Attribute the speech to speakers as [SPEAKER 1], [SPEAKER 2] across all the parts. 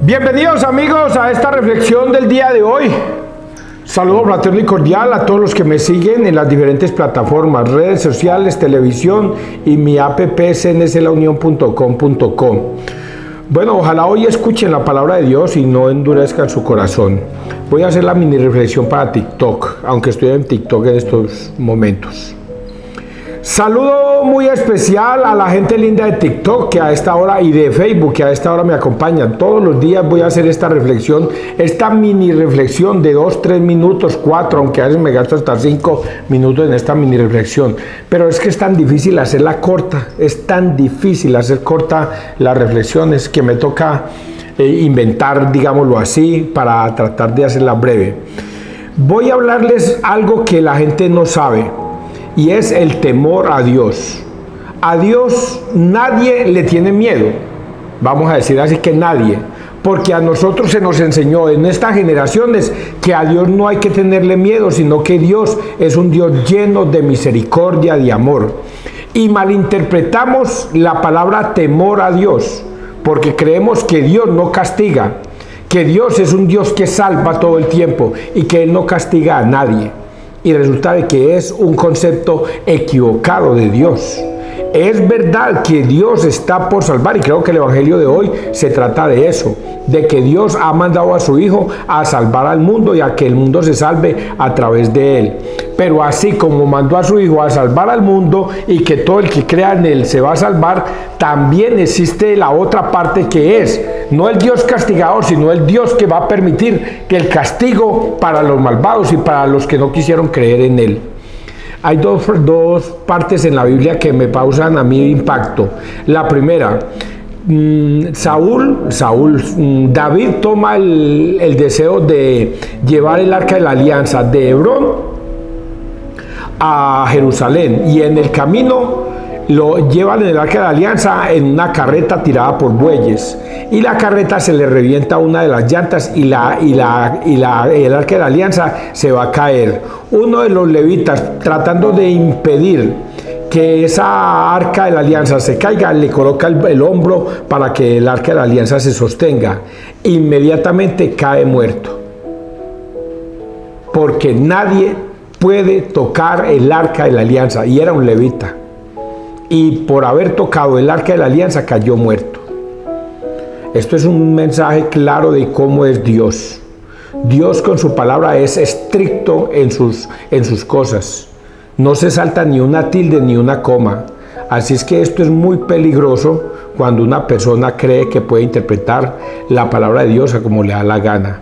[SPEAKER 1] Bienvenidos amigos a esta reflexión del día de hoy. Saludo fraterno y cordial a todos los que me siguen en las diferentes plataformas, redes sociales, televisión y mi app cnslaunion.com.co. Bueno, ojalá hoy escuchen la palabra de Dios y no endurezcan su corazón. Voy a hacer la mini reflexión para TikTok, aunque estoy en TikTok en estos momentos. Saludo muy especial a la gente linda de TikTok que a esta hora y de Facebook que a esta hora me acompañan. Todos los días voy a hacer esta reflexión, esta mini reflexión de 2, 3 minutos, 4, aunque a veces me gasto hasta 5 minutos en esta mini reflexión. Pero es que es tan difícil hacerla corta, es tan difícil hacer corta las reflexiones que me toca inventar, digámoslo así, para tratar de hacerla breve. Voy a hablarles algo que la gente no sabe. Y es el temor a Dios. A Dios nadie le tiene miedo. Vamos a decir así que nadie. Porque a nosotros se nos enseñó en estas generaciones que a Dios no hay que tenerle miedo, sino que Dios es un Dios lleno de misericordia, de amor. Y malinterpretamos la palabra temor a Dios, porque creemos que Dios no castiga, que Dios es un Dios que salva todo el tiempo y que Él no castiga a nadie. Y resulta de que es un concepto equivocado de Dios. Es verdad que Dios está por salvar, y creo que el Evangelio de hoy se trata de eso, de que Dios ha mandado a su Hijo a salvar al mundo y a que el mundo se salve a través de Él. Pero así como mandó a su Hijo a salvar al mundo y que todo el que crea en Él se va a salvar, también existe la otra parte que es, no el Dios castigador, sino el Dios que va a permitir que el castigo para los malvados y para los que no quisieron creer en Él. Hay dos partes en la Biblia que me causan a mí impacto. La primera, David toma el deseo de llevar el arca de la alianza de Hebrón a Jerusalén, y en el camino lo llevan en el arca de la alianza en una carreta tirada por bueyes, y la carreta se le revienta una de las llantas y el arca de la alianza se va a caer. Uno de los levitas, tratando de impedir que esa arca de la alianza se caiga, le coloca el hombro para que el arca de la alianza se sostenga. Inmediatamente cae muerto, porque nadie puede tocar el arca de la alianza, y era un levita, y por haber tocado el arca de la alianza cayó muerto. Esto es un mensaje claro de cómo es Dios. Dios con su palabra es estricto en sus cosas. No se salta ni una tilde ni una coma. Así es que esto es muy peligroso cuando una persona cree que puede interpretar la palabra de Dios a como le da la gana.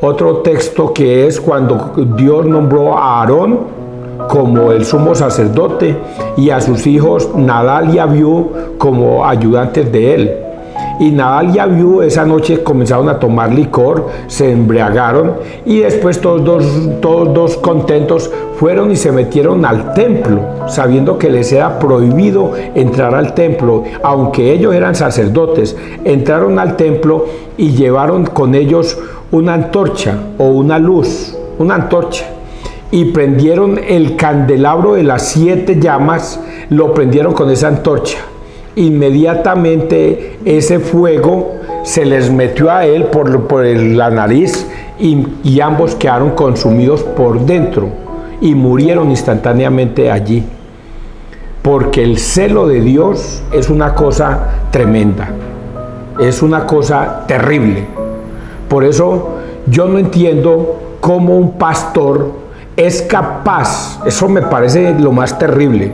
[SPEAKER 1] Otro texto que es cuando Dios nombró a Aarón como el sumo sacerdote y a sus hijos Nadab y Abiú como ayudantes de él. Y Nadab y Abiú esa noche comenzaron a tomar licor, se embriagaron, y después todos dos contentos fueron y se metieron al templo, sabiendo que les era prohibido entrar al templo, aunque ellos eran sacerdotes. Entraron al templo y llevaron con ellos una antorcha o una luz, una antorcha, y prendieron el candelabro de las 7 llamas, lo prendieron con esa antorcha. Inmediatamente ese fuego se les metió a él por la nariz, y ambos quedaron consumidos por dentro y murieron instantáneamente allí, porque el celo de Dios es una cosa tremenda, es una cosa terrible. Por eso yo no entiendo cómo un pastor es capaz, eso me parece lo más terrible,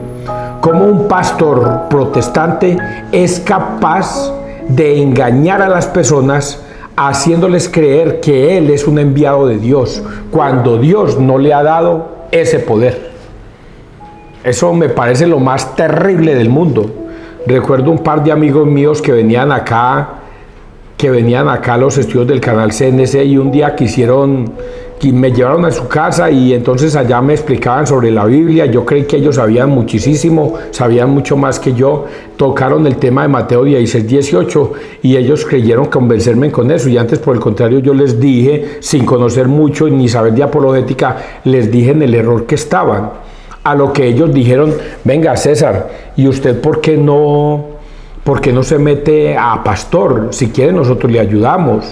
[SPEAKER 1] cómo un pastor protestante es capaz de engañar a las personas haciéndoles creer que él es un enviado de Dios, cuando Dios no le ha dado ese poder. Eso me parece lo más terrible del mundo. Recuerdo un par de amigos míos que venían acá a los estudios del canal CNC, y un día me llevaron a su casa, y entonces allá me explicaban sobre la Biblia. Yo creí que ellos sabían muchísimo, sabían mucho más que yo. Tocaron el tema de Mateo 16, 18, y ellos creyeron convencerme con eso, y antes por el contrario yo les dije, sin conocer mucho ni saber de apologética, les dije en el error que estaban. A lo que ellos dijeron: venga César, ¿y usted por qué no ¿Por qué no se mete a pastor? Si quiere nosotros le ayudamos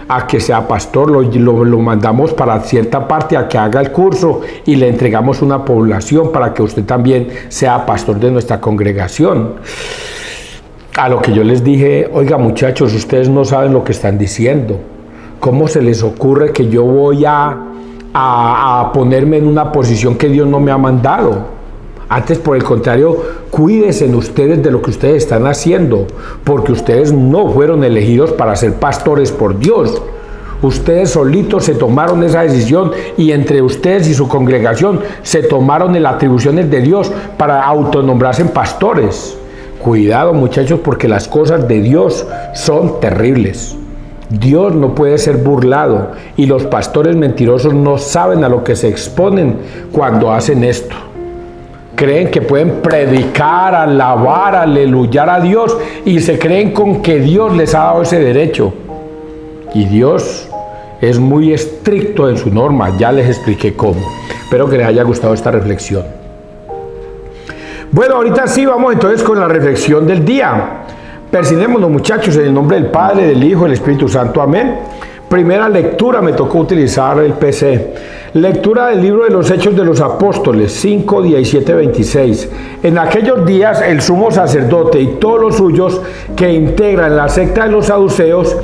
[SPEAKER 1] a que sea pastor, lo mandamos para cierta parte a que haga el curso y le entregamos una población para que usted también sea pastor de nuestra congregación. A lo que yo les dije, oiga muchachos, ustedes no saben lo que están diciendo. ¿Cómo se les ocurre que yo voy a ponerme en una posición que Dios no me ha mandado? Antes, por el contrario, cuídense ustedes de lo que ustedes están haciendo, porque ustedes no fueron elegidos para ser pastores por Dios. Ustedes solitos se tomaron esa decisión y entre ustedes y su congregación se tomaron las atribuciones de Dios para autonombrarse en pastores. Cuidado muchachos, porque las cosas de Dios son terribles. Dios no puede ser burlado y los pastores mentirosos no saben a lo que se exponen cuando hacen esto. Creen que pueden predicar, alabar, aleluyar a Dios y se creen con que Dios les ha dado ese derecho. Y Dios es muy estricto en su norma, ya les expliqué cómo. Espero que les haya gustado esta reflexión. Bueno, ahorita sí vamos entonces con la reflexión del día. Persignémonos muchachos en el nombre del Padre, del Hijo y del Espíritu Santo. Amén. Primera lectura, me tocó utilizar el PC. Lectura del libro de los Hechos de los Apóstoles, 5, 17, 26. En aquellos días el sumo sacerdote y todos los suyos que integran la secta de los saduceos,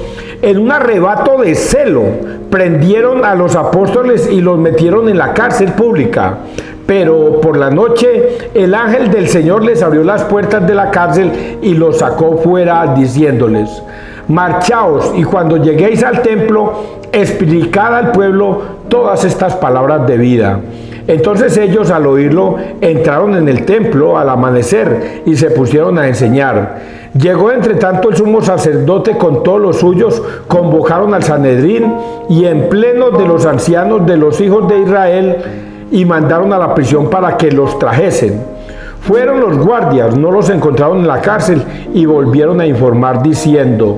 [SPEAKER 1] en un arrebato de celo, prendieron a los apóstoles y los metieron en la cárcel pública. Pero por la noche el ángel del Señor les abrió las puertas de la cárcel y los sacó fuera diciéndoles: marchaos y cuando lleguéis al templo, explicad al pueblo todas estas palabras de vida. Entonces ellos al oírlo entraron en el templo al amanecer y se pusieron a enseñar. Llegó entre tanto el sumo sacerdote con todos los suyos, convocaron al Sanedrín y en pleno de los ancianos de los hijos de Israel y mandaron a la prisión para que los trajesen. Fueron los guardias, no los encontraron en la cárcel y volvieron a informar diciendo: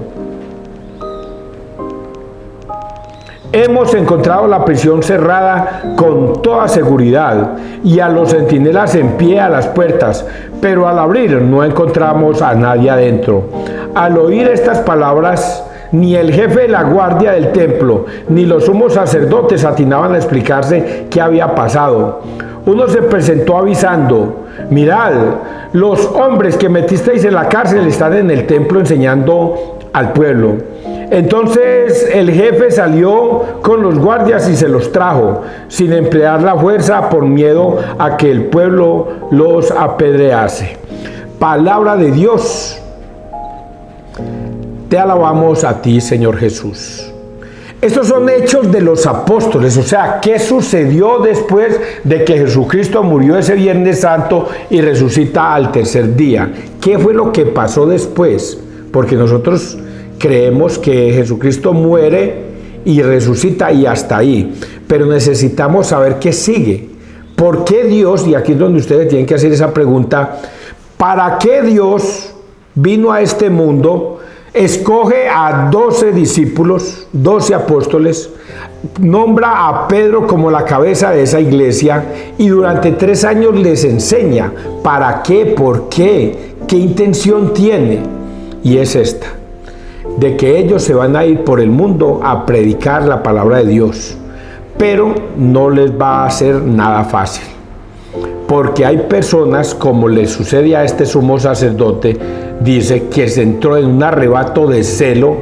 [SPEAKER 1] hemos encontrado la prisión cerrada con toda seguridad y a los centinelas en pie a las puertas, pero al abrir no encontramos a nadie adentro. Al oír estas palabras, ni el jefe de la guardia del templo, ni los sumos sacerdotes atinaban a explicarse qué había pasado. Uno se presentó avisando: mirad, los hombres que metisteis en la cárcel están en el templo enseñando al pueblo. Entonces el jefe salió con los guardias y se los trajo, sin emplear la fuerza por miedo a que el pueblo los apedrease. Palabra de Dios. Te alabamos a ti, Señor Jesús. Estos son hechos de los apóstoles, o sea, ¿qué sucedió después de que Jesucristo murió ese Viernes Santo y resucita al tercer día? ¿Qué fue lo que pasó después? Porque nosotros creemos que Jesucristo muere y resucita y hasta ahí, pero necesitamos saber qué sigue. ¿Por qué Dios, y aquí es donde ustedes tienen que hacer esa pregunta, ¿para qué Dios vino a este mundo? Escoge a 12 discípulos, 12 apóstoles, nombra a Pedro como la cabeza de esa iglesia y durante 3 años les enseña para qué, por qué, qué intención tiene. Y es esta: de que ellos se van a ir por el mundo a predicar la palabra de Dios, pero no les va a ser nada fácil, porque hay personas, como le sucede a este sumo sacerdote, dice que se entró en un arrebato de celo.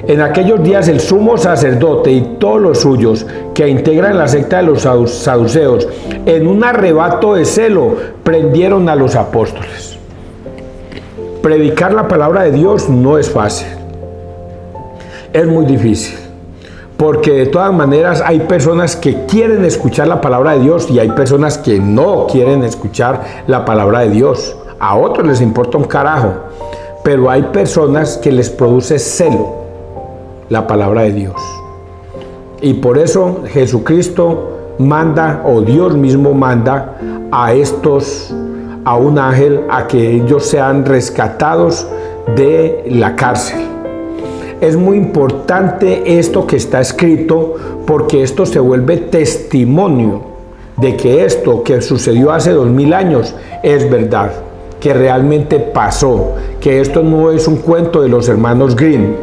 [SPEAKER 1] En aquellos días el sumo sacerdote y todos los suyos que integran la secta de los saduceos, en un arrebato de celo, prendieron a los apóstoles. Predicar la palabra de Dios no es fácil, es muy difícil, porque de todas maneras hay personas que quieren escuchar la palabra de Dios y hay personas que no quieren escuchar la palabra de Dios. A otros les importa un carajo, pero hay personas que les produce celo la palabra de Dios. Y por eso Jesucristo manda, o Dios mismo manda a un ángel a que ellos sean rescatados de la cárcel. Es muy importante esto que está escrito, porque esto se vuelve testimonio de que esto que sucedió hace 2000 años es verdad. que realmente pasó, que esto no es un cuento de los hermanos Grimm,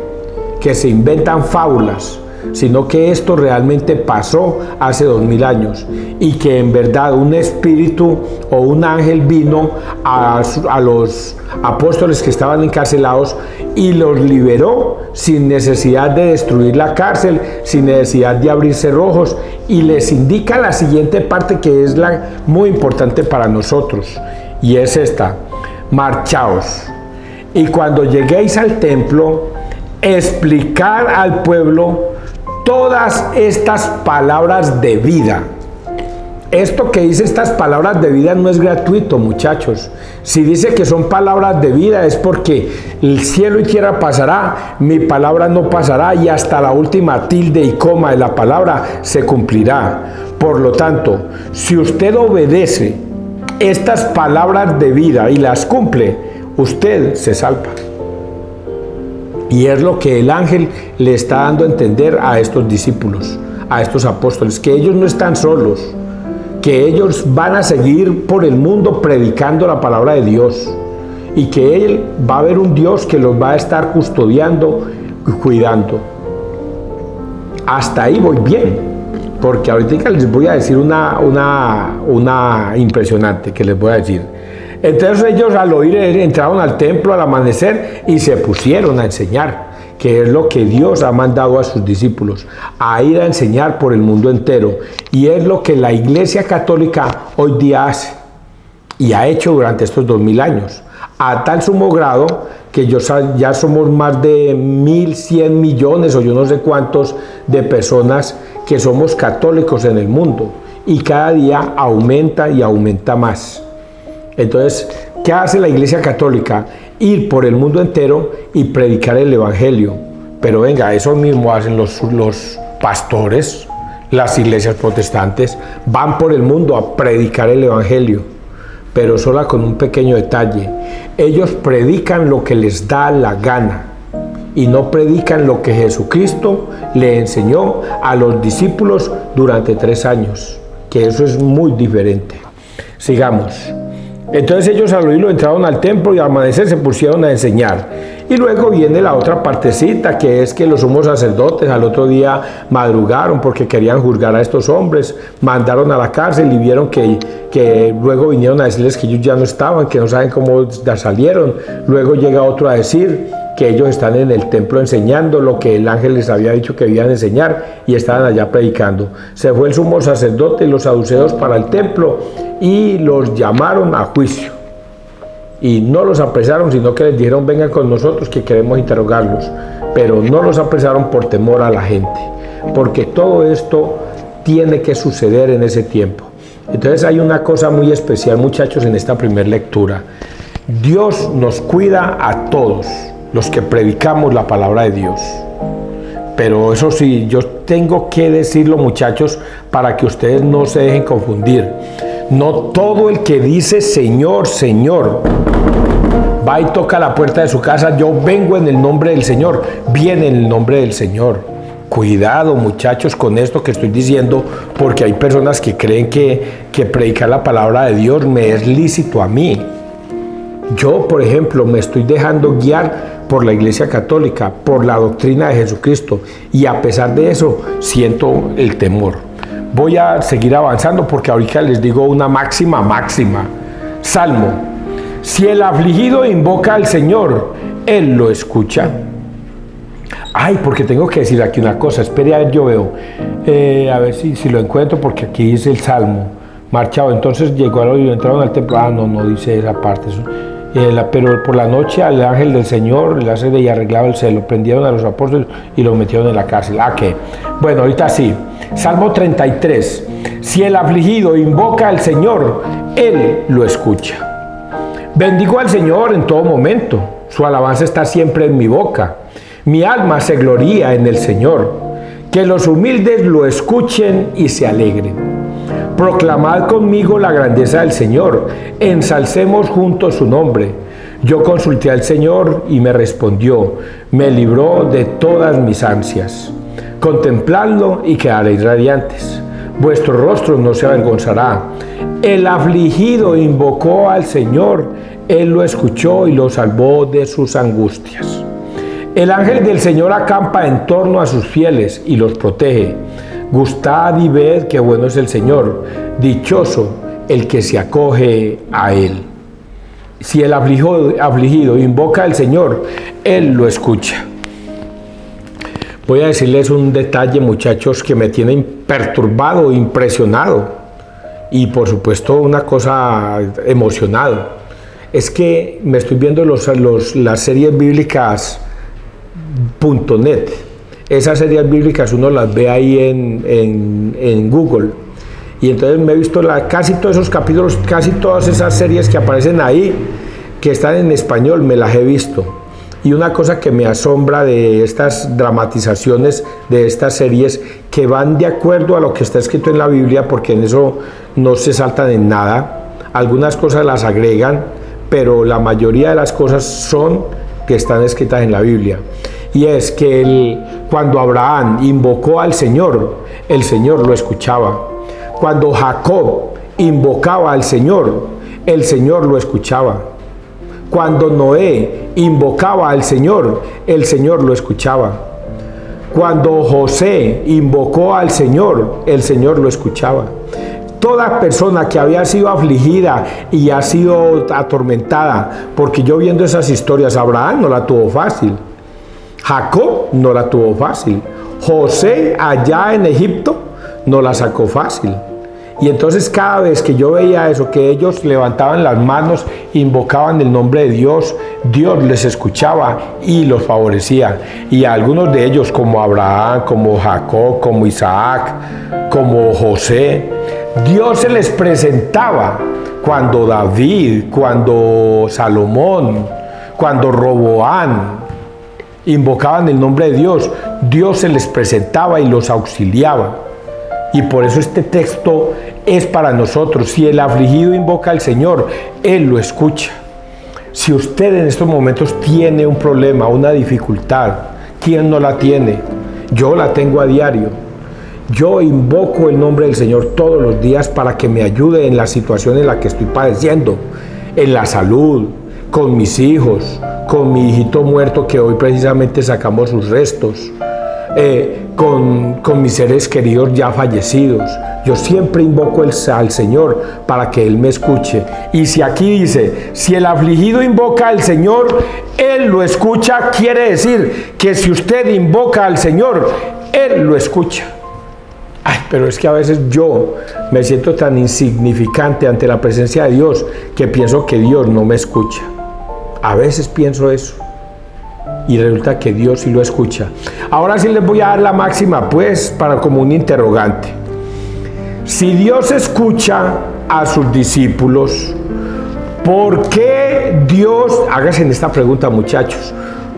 [SPEAKER 1] que se inventan fábulas, sino que esto realmente pasó hace 2000 años y que en verdad un espíritu o un ángel vino a los apóstoles que estaban encarcelados y los liberó sin necesidad de destruir la cárcel, sin necesidad de abrir cerrojos, y les indica la siguiente parte que es la muy importante para nosotros, y es esta: marchaos, y cuando lleguéis al templo, explicar al pueblo todas estas palabras de vida. Esto que dice estas palabras de vida no es gratuito, muchachos. Si dice que son palabras de vida es porque el cielo y tierra pasará, mi palabra no pasará, y hasta la última tilde y coma de la palabra se cumplirá. Por lo tanto, si usted obedece estas palabras de vida y las cumple, usted se salva. Y es lo que el ángel le está dando a entender a estos discípulos, a estos apóstoles, que ellos no están solos, que ellos van a seguir por el mundo predicando la palabra de Dios, y que va a haber un Dios que los va a estar custodiando y cuidando. Hasta ahí voy bien, porque ahorita les voy a decir una impresionante que les voy a decir. Entonces ellos, al oír, entraron al templo al amanecer y se pusieron a enseñar, que es lo que Dios ha mandado a sus discípulos, a ir a enseñar por el mundo entero, y es lo que la Iglesia Católica hoy día hace y ha hecho durante estos 2000 años, a tal sumo grado que ya somos más de 1100 millones o yo no sé cuántos de personas que somos católicos en el mundo, y cada día aumenta y aumenta más. Entonces, ¿qué hace la Iglesia Católica? Ir por el mundo entero y predicar el Evangelio. Pero venga, eso mismo hacen los pastores, las iglesias protestantes, van por el mundo a predicar el Evangelio, pero solo con un pequeño detalle: ellos predican lo que les da la gana y no predican lo que Jesucristo le enseñó a los discípulos durante 3 años, que eso es muy diferente. Sigamos. Entonces ellos al oírlo entraron al templo y al amanecer se pusieron a enseñar. Y luego viene la otra partecita, que es que los sumos sacerdotes al otro día madrugaron porque querían juzgar a estos hombres, mandaron a la cárcel y vieron que luego vinieron a decirles que ellos ya no estaban, que no saben cómo salieron. Luego llega otro a decir que ellos están en el templo enseñando lo que el ángel les había dicho que debían enseñar, y estaban allá predicando. Se fue el sumo sacerdote y los saduceos para el templo y los llamaron a juicio. Y no los apresaron, sino que les dijeron: vengan con nosotros que queremos interrogarlos. Pero no los apresaron por temor a la gente, porque todo esto tiene que suceder en ese tiempo. Entonces hay una cosa muy especial, muchachos, en esta primera lectura. Dios nos cuida a todos los que predicamos la palabra de Dios. Pero eso sí, yo tengo que decirlo, muchachos, para que ustedes no se dejen confundir. No todo el que dice Señor, Señor, va y toca la puerta de su casa: yo vengo en el nombre del Señor, viene en el nombre del Señor. Cuidado, muchachos, con esto que estoy diciendo, porque hay personas que creen que predicar la palabra de Dios me es lícito a mí. Yo, por ejemplo, me estoy dejando guiar por la Iglesia Católica, por la doctrina de Jesucristo, y a pesar de eso siento el temor. Voy a seguir avanzando porque ahorita les digo una máxima. Salmo: si el afligido invoca al Señor, Él lo escucha. Ay, porque tengo que decir aquí una cosa. Espere, a ver, yo veo. A ver si lo encuentro, porque aquí dice el Salmo. Marchado, entonces llegó al oído, entraron al templo. No dice esa parte. Pero por la noche al ángel del Señor le hace y arreglaba el celo. Prendieron a los apóstoles y los metieron en la cárcel. ¿Qué? Bueno, ahorita sí. Salmo 33. Si el afligido invoca al Señor, Él lo escucha. Bendigo al Señor en todo momento. Su alabanza está siempre en mi boca. Mi alma se gloría en el Señor. Que los humildes lo escuchen y se alegren. Proclamad conmigo la grandeza del Señor, ensalcemos juntos su nombre. Yo consulté al Señor y me respondió, me libró de todas mis ansias. Contempladlo y quedaréis radiantes, vuestro rostro no se avergonzará. El afligido invocó al Señor, Él lo escuchó y lo salvó de sus angustias. El ángel del Señor acampa en torno a sus fieles y los protege. Gustad y ved qué bueno es el Señor, dichoso el que se acoge a Él. Si el afligido invoca al Señor, Él lo escucha. Voy a decirles un detalle, muchachos, que me tiene perturbado, impresionado y por supuesto una cosa emocionado. Es que me estoy viendo las series bíblicas .net. Esas series bíblicas uno las ve ahí en Google. Y entonces me he visto casi todos esos capítulos, casi todas esas series que aparecen ahí, que están en español, me las he visto. Y una cosa que me asombra de estas dramatizaciones, de estas series, que van de acuerdo a lo que está escrito en la Biblia, porque en eso no se saltan en nada. Algunas cosas las agregan, pero la mayoría de las cosas son que están escritas en la Biblia. Y es que cuando Abraham invocó al Señor, el Señor lo escuchaba. Cuando Jacob invocaba al Señor, el Señor lo escuchaba. Cuando Noé invocaba al Señor, el Señor lo escuchaba. Cuando José invocó al Señor, el Señor lo escuchaba. Toda persona que había sido afligida y ha sido atormentada, porque yo viendo esas historias, Abraham no la tuvo fácil, Jacob no la tuvo fácil, José allá en Egipto no la sacó fácil. Y entonces cada vez que yo veía eso, que ellos levantaban las manos, invocaban el nombre de Dios, Dios les escuchaba y los favorecía. Y a algunos de ellos, como Abraham, como Jacob, como Isaac, como José, Dios se les presentaba cuando David, cuando Salomón, cuando Roboán invocaban el nombre de Dios, Dios se les presentaba y los auxiliaba. Y por eso este texto es para nosotros. Si el afligido invoca al Señor, Él lo escucha. Si usted en estos momentos tiene un problema, una dificultad, ¿quién no la tiene? Yo la tengo a diario. Yo invoco el nombre del Señor todos los días para que me ayude en la situación en la que estoy padeciendo, en la salud, con mis hijos, con mi hijito muerto que hoy precisamente sacamos sus restos, con mis seres queridos ya fallecidos. Yo siempre invoco al Señor para que Él me escuche. Y si aquí dice, si el afligido invoca al Señor, Él lo escucha, quiere decir que si usted invoca al Señor, Él lo escucha. Ay, pero es que a veces yo me siento tan insignificante ante la presencia de Dios que pienso que Dios no me escucha. A veces pienso eso. Y resulta que Dios sí lo escucha. Ahora sí les voy a dar la máxima, pues, para como un interrogante. Si Dios escucha a sus discípulos, ¿por qué Dios, háganse en esta pregunta, muchachos,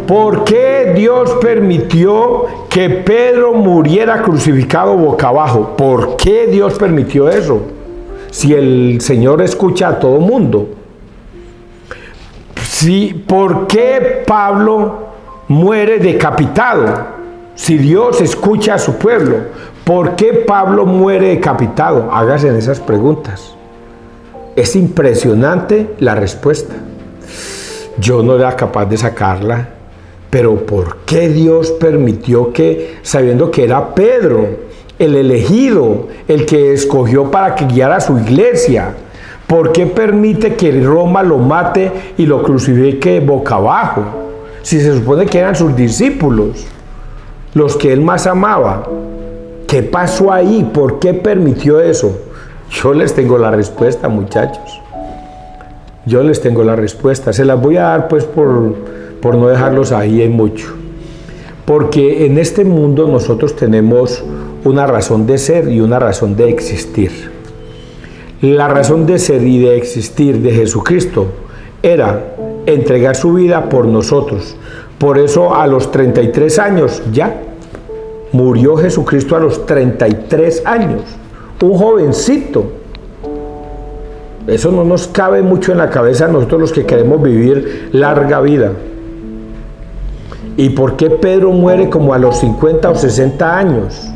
[SPEAKER 1] ¿por qué Dios permitió que Pedro muriera crucificado boca abajo? ¿Por qué Dios permitió eso? Si el Señor escucha a todo mundo. Sí, ¿por qué Pablo muere decapitado? Si Dios escucha a su pueblo, ¿por qué Pablo muere decapitado? Háganse esas preguntas. Es impresionante la respuesta. Yo no era capaz de sacarla. Pero ¿por qué Dios permitió que, sabiendo que era Pedro, el elegido, el que escogió para que guiara a su iglesia, ¿por qué permite que Roma lo mate y lo crucifique boca abajo? Si se supone que eran sus discípulos, los que él más amaba. ¿Qué pasó ahí? ¿Por qué permitió eso? Yo les tengo la respuesta, muchachos. Yo les tengo la respuesta. Se las voy a dar pues por no dejarlos ahí en mucho. Porque en este mundo nosotros tenemos una razón de ser y una razón de existir. La razón de ser y de existir de Jesucristo era entregar su vida por nosotros. Por eso a los 33 años ya murió Jesucristo, a los 33 años. Un jovencito. Eso no nos cabe mucho en la cabeza a nosotros los que queremos vivir larga vida. ¿Y por qué Pedro muere como a los 50 o 60 años?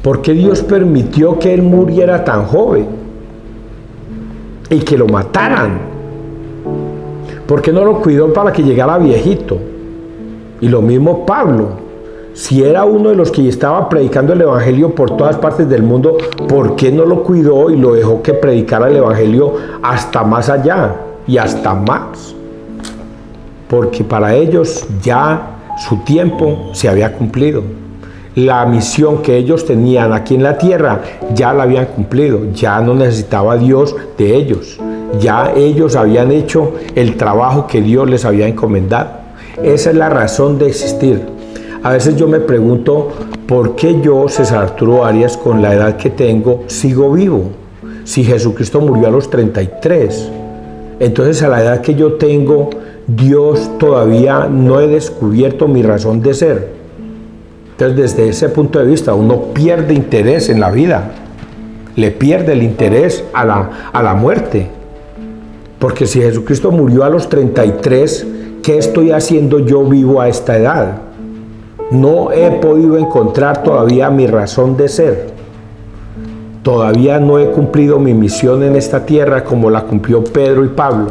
[SPEAKER 1] ¿Por qué Dios permitió que él muriera tan joven? Y que lo mataran. ¿Por qué no lo cuidó para que llegara viejito? Y lo mismo Pablo. Si era uno de los que estaba predicando el evangelio por todas partes del mundo, ¿por qué no lo cuidó y lo dejó que predicara el evangelio hasta más allá y hasta más? Porque para ellos ya su tiempo se había cumplido. La misión que ellos tenían aquí en la tierra ya la habían cumplido. Ya no necesitaba Dios de ellos. Ya ellos habían hecho el trabajo que Dios les había encomendado. Esa es la razón de existir. A veces yo me pregunto, ¿por qué yo, César Arturo Arias, con la edad que tengo, sigo vivo? Si Jesucristo murió a los 33. Entonces, a la edad que yo tengo, Dios todavía no he descubierto mi razón de ser. Entonces, desde ese punto de vista, uno pierde interés en la vida. Le pierde el interés a la muerte. Porque si Jesucristo murió a los 33, ¿qué estoy haciendo yo vivo a esta edad? No he podido encontrar todavía mi razón de ser. Todavía no he cumplido mi misión en esta tierra como la cumplió Pedro y Pablo.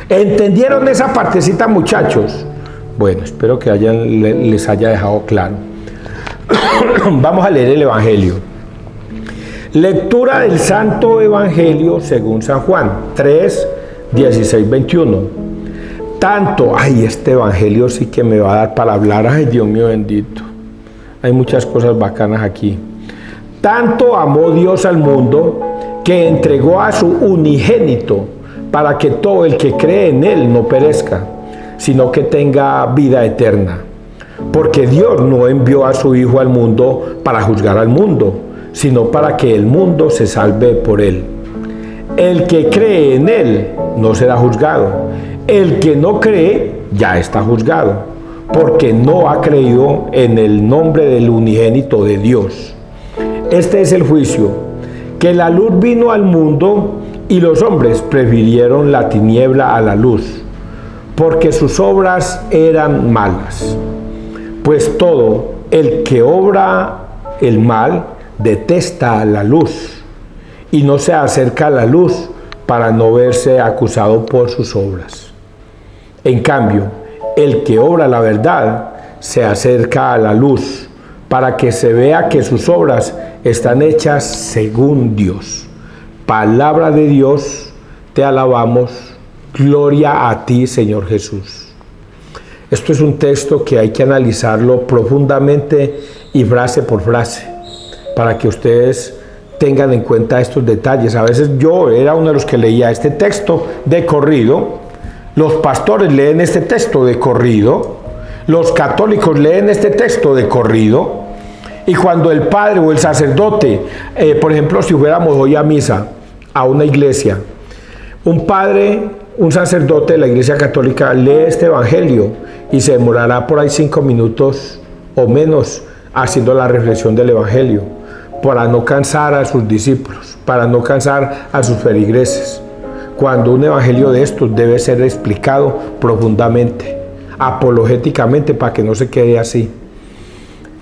[SPEAKER 1] ¿Entendieron esa partecita, muchachos? Bueno, espero que les haya dejado claro. Vamos a leer el Evangelio. Lectura del Santo Evangelio según San Juan 3, 16, 21. Tanto, este evangelio sí que me va a dar para hablar, Dios mío bendito. Hay muchas cosas bacanas aquí. Tanto amó Dios al mundo que entregó a su unigénito para que todo el que cree en él no perezca, sino que tenga vida eterna. Porque Dios no envió a su Hijo al mundo para juzgar al mundo, sino para que el mundo se salve por él. El que cree en él no será juzgado. El que no cree ya está juzgado, porque no ha creído en el nombre del unigénito de Dios. Este es el juicio, que la luz vino al mundo y los hombres prefirieron la tiniebla a la luz, porque sus obras eran malas. Pues todo el que obra el mal detesta la luz y no se acerca a la luz para no verse acusado por sus obras. En cambio, el que obra la verdad se acerca a la luz para que se vea que sus obras están hechas según Dios. Palabra de Dios, te alabamos. Gloria a ti, Señor Jesús. Esto es un texto que hay que analizarlo profundamente y frase por frase para que ustedes tengan en cuenta estos detalles. A veces yo era uno de los que leía este texto de corrido. Los pastores leen este texto de corrido, los católicos leen este texto de corrido, y cuando el padre o el sacerdote, por ejemplo, si fuéramos hoy a misa, a una iglesia, un padre, un sacerdote de la iglesia católica lee este evangelio y se demorará por ahí 5 minutos o menos haciendo la reflexión del evangelio, para no cansar a sus discípulos, para no cansar a sus feligreses. Cuando un evangelio de estos debe ser explicado profundamente, apologéticamente, para que no se quede así.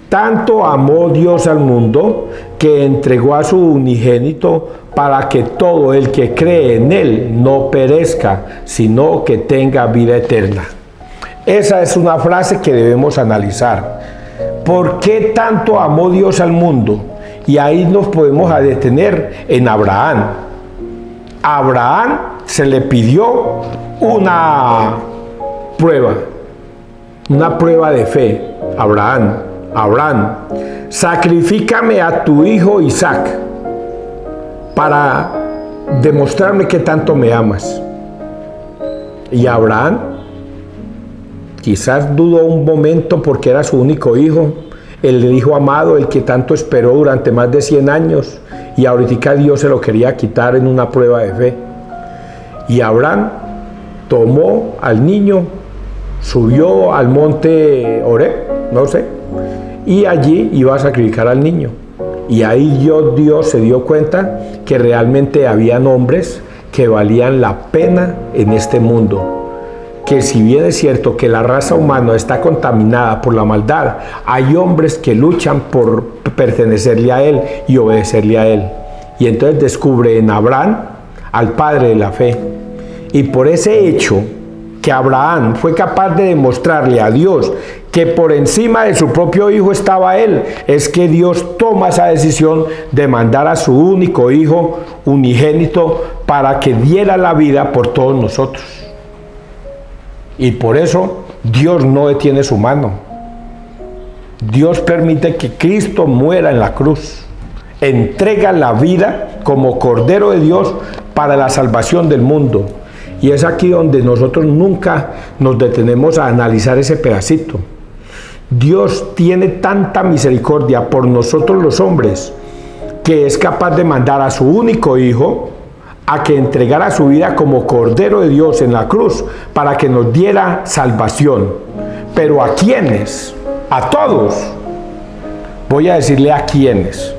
[SPEAKER 1] Tanto amó Dios al mundo que entregó a su unigénito para que todo el que cree en él no perezca, sino que tenga vida eterna. Esa es una frase que debemos analizar. ¿Por qué tanto amó Dios al mundo? Y ahí nos podemos detener en Abraham. A Abraham se le pidió una prueba de fe. Abraham, sacrifícame a tu hijo Isaac para demostrarme que tanto me amas. Y Abraham quizás dudó un momento porque era su único hijo, el hijo amado, el que tanto esperó durante más de 100 años, y ahorita Dios se lo quería quitar en una prueba de fe. Y Abraham tomó al niño, subió al monte Oreb, no sé, y allí iba a sacrificar al niño. Y ahí Dios se dio cuenta que realmente habían hombres que valían la pena en este mundo. Que si bien es cierto que la raza humana está contaminada por la maldad, hay hombres que luchan por pertenecerle a Él y obedecerle a Él. Y entonces descubre en Abraham al padre de la fe. Y por ese hecho, que Abraham fue capaz de demostrarle a Dios que por encima de su propio hijo estaba él, es que Dios toma esa decisión de mandar a su único hijo unigénito para que diera la vida por todos nosotros. Y por eso Dios no detiene su mano. Dios permite que Cristo muera en la cruz. Entrega la vida como Cordero de Dios para la salvación del mundo. Y es aquí donde nosotros nunca nos detenemos a analizar ese pedacito. Dios tiene tanta misericordia por nosotros los hombres que es capaz de mandar a su único hijo a que entregara su vida como Cordero de Dios en la cruz para que nos diera salvación. Pero ¿a quiénes? A todos. Voy a decirle a quiénes.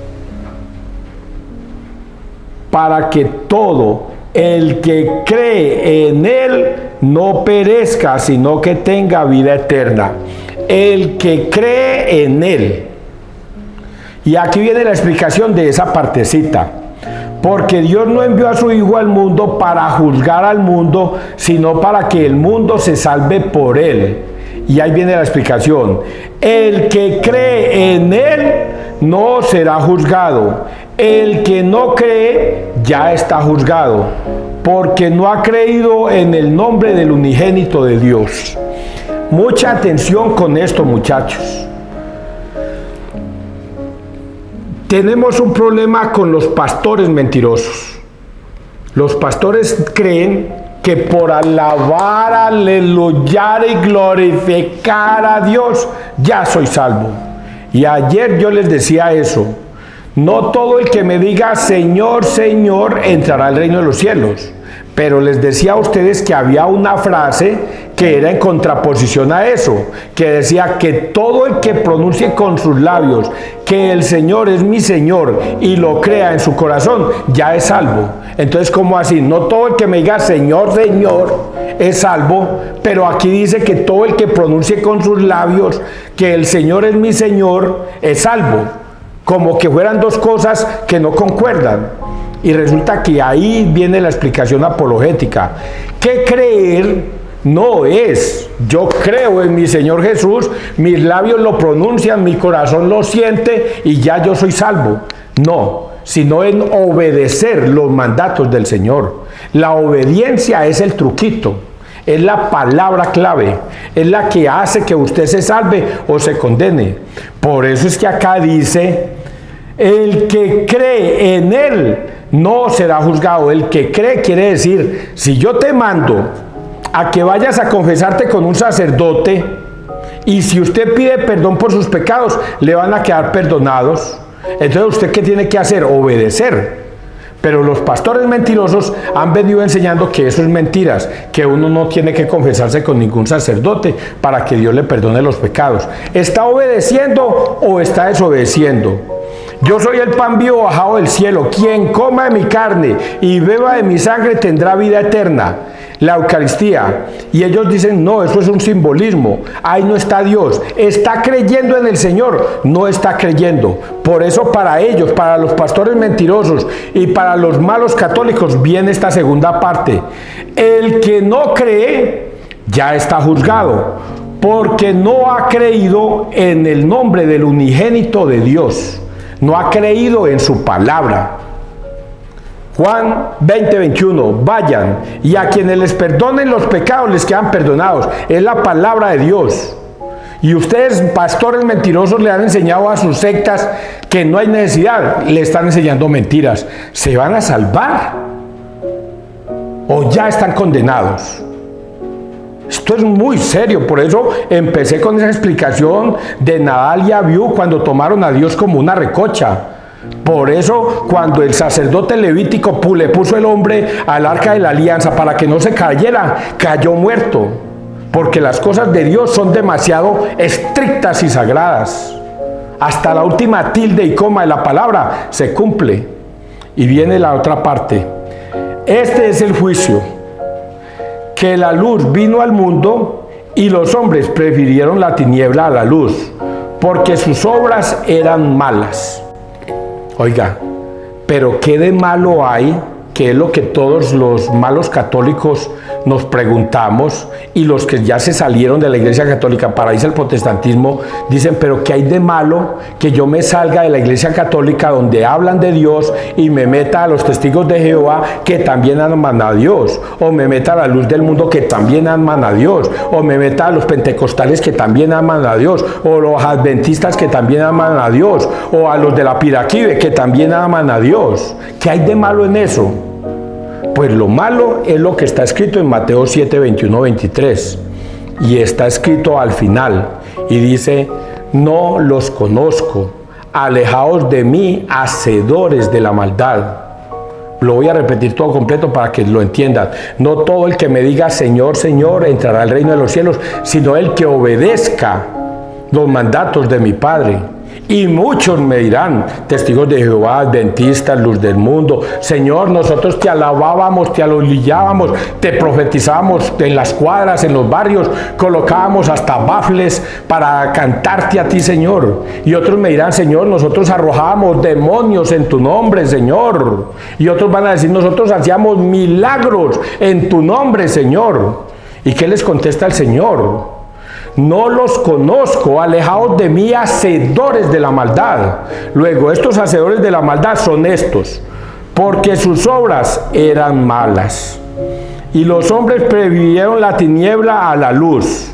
[SPEAKER 1] Para que todo el que cree en Él no perezca, sino que tenga vida eterna. El que cree en Él. Y aquí viene la explicación de esa partecita. Porque Dios no envió a su Hijo al mundo para juzgar al mundo, sino para que el mundo se salve por Él. Y ahí viene la explicación. El que cree en Él no será juzgado. El que no cree ya está juzgado, porque no ha creído en el nombre del unigénito de Dios. Mucha atención con esto, muchachos. Tenemos un problema con los pastores mentirosos. Los pastores creen que por alabar, aleluyar y glorificar a Dios, ya soy salvo. Y ayer yo les decía eso. No todo el que me diga Señor, Señor, entrará al reino de los cielos. Pero les decía a ustedes que había una frase que era en contraposición a eso, que decía que todo el que pronuncie con sus labios que el Señor es mi Señor y lo crea en su corazón, ya es salvo. Entonces, ¿cómo así? No todo el que me diga Señor, Señor es salvo, pero aquí dice que todo el que pronuncie con sus labios que el Señor es mi Señor es salvo. Como que fueran dos cosas que no concuerdan. Y resulta que ahí viene la explicación apologética. Que creer no es, yo creo en mi Señor Jesús, mis labios lo pronuncian, mi corazón lo siente y ya yo soy salvo. No, sino en obedecer los mandatos del Señor. La obediencia es el truquito, es la palabra clave, es la que hace que usted se salve o se condene. Por eso es que acá dice, el que cree en Él no será juzgado. El que cree quiere decir, si yo te mando a que vayas a confesarte con un sacerdote y si usted pide perdón por sus pecados, le van a quedar perdonados. Entonces, ¿usted qué tiene que hacer? Obedecer. Pero los pastores mentirosos han venido enseñando que eso es mentiras, que uno no tiene que confesarse con ningún sacerdote para que Dios le perdone los pecados. ¿Está obedeciendo o está desobedeciendo? Yo soy el pan vivo bajado del cielo. Quien coma de mi carne y beba de mi sangre tendrá vida eterna. La Eucaristía. Y ellos dicen, no, eso es un simbolismo. Ahí no está Dios. Está creyendo en el Señor. No está creyendo. Por eso para ellos, para los pastores mentirosos y para los malos católicos, viene esta segunda parte. El que no cree ya está juzgado, porque no ha creído en el nombre del unigénito de Dios. No ha creído en su palabra. Juan 20:21, vayan y a quienes les perdonen los pecados les quedan perdonados. Es la palabra de Dios. Y ustedes, pastores mentirosos, le han enseñado a sus sectas que no hay necesidad. Le están enseñando mentiras. ¿Se van a salvar? ¿O ya están condenados? Esto es muy serio, por eso empecé con esa explicación de Nadal y Abiú cuando tomaron a Dios como una recocha. Por eso cuando el sacerdote levítico le puso el hombre al arca de la alianza para que no se cayera, cayó muerto. Porque las cosas de Dios son demasiado estrictas y sagradas. Hasta la última tilde y coma de la palabra se cumple. Y viene la otra parte. Este es el juicio. Que la luz vino al mundo y los hombres prefirieron la tiniebla a la luz, porque sus obras eran malas. Oiga, pero ¿qué de malo hay que es lo que todos los malos católicos nos preguntamos, y los que ya se salieron de la Iglesia Católica para irse al protestantismo dicen: pero ¿qué hay de malo que yo me salga de la Iglesia Católica donde hablan de Dios y me meta a los testigos de Jehová que también aman a Dios, o me meta a la luz del mundo que también aman a Dios, o me meta a los pentecostales que también aman a Dios, o los adventistas que también aman a Dios, o a los de la Piraquive que también aman a Dios? ¿Qué hay de malo en eso? Pues lo malo es lo que está escrito en Mateo 7, 21, 23, y está escrito al final, y dice: no los conozco, alejaos de mí, hacedores de la maldad. Lo voy a repetir todo completo para que lo entiendan. No todo el que me diga Señor, Señor entrará al reino de los cielos, sino el que obedezca los mandatos de mi Padre. Y muchos me dirán, testigos de Jehová, adventistas, luz del mundo: Señor, nosotros te alabábamos, te alolillábamos, te profetizábamos en las cuadras, en los barrios, colocábamos hasta bafles para cantarte a ti, Señor. Y otros me dirán: Señor, nosotros arrojábamos demonios en tu nombre, Señor. Y otros van a decir: nosotros hacíamos milagros en tu nombre, Señor. ¿Y qué les contesta el Señor? No los conozco, alejaos de mí, hacedores de la maldad. Luego, estos hacedores de la maldad son estos: porque sus obras eran malas, y los hombres prefirieron la tiniebla a la luz,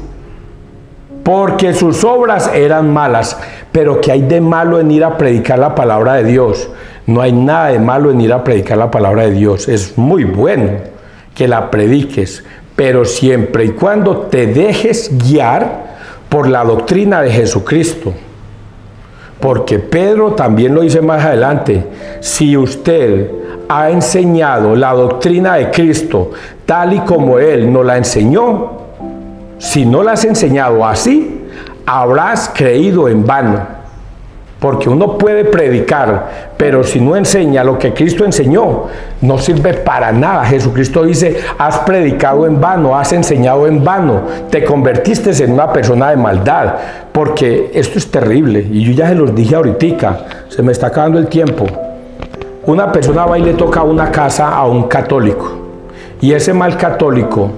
[SPEAKER 1] porque sus obras eran malas. Pero ¿qué hay de malo en ir a predicar la palabra de Dios? No hay nada de malo en ir a predicar la palabra de Dios. Es muy bueno que la prediques, pero siempre y cuando te dejes guiar por la doctrina de Jesucristo. Porque Pedro también lo dice más adelante: si usted ha enseñado la doctrina de Cristo tal y como Él nos la enseñó, si no la has enseñado así, habrás creído en vano. Porque uno puede predicar, pero si no enseña lo que Cristo enseñó, no sirve para nada. Jesucristo dice: has predicado en vano, has enseñado en vano, te convertiste en una persona de maldad. Porque esto es terrible, y yo ya se los dije ahorita, se me está acabando el tiempo. Una persona va y le toca una casa a un católico, y ese mal católico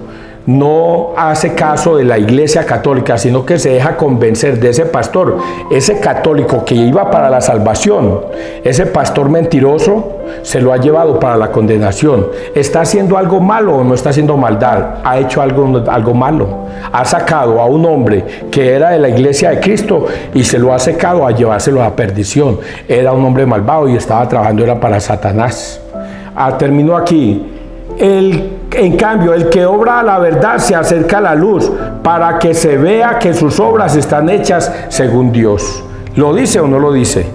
[SPEAKER 1] no hace caso de la Iglesia Católica, sino que se deja convencer de ese pastor. Ese católico que iba para la salvación, ese pastor mentiroso se lo ha llevado para la condenación. ¿Está haciendo algo malo o no está haciendo maldad? Ha hecho algo malo. Ha sacado a un hombre que era de la Iglesia de Cristo y se lo ha secado a llevárselo a la perdición. Era un hombre malvado y estaba trabajando era para Satanás. Terminó aquí. En cambio, el que obra a la verdad se acerca a la luz, para que se vea que sus obras están hechas según Dios. ¿Lo dice o no lo dice?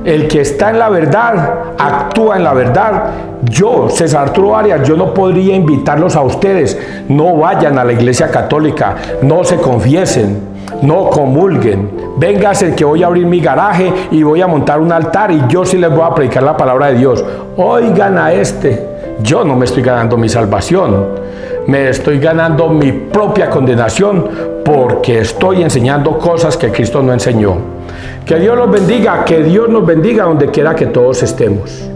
[SPEAKER 1] El que está en la verdad, actúa en la verdad. Yo, César Arturo Arias, yo no podría invitarlos a ustedes: no vayan a la Iglesia Católica, no se confiesen, no comulguen. Véngase que voy a abrir mi garaje y voy a montar un altar y yo sí les voy a predicar la palabra de Dios. Oigan a este. Yo no me estoy ganando mi salvación, me estoy ganando mi propia condenación, porque estoy enseñando cosas que Cristo no enseñó. Que Dios los bendiga, que Dios nos bendiga donde quiera que todos estemos.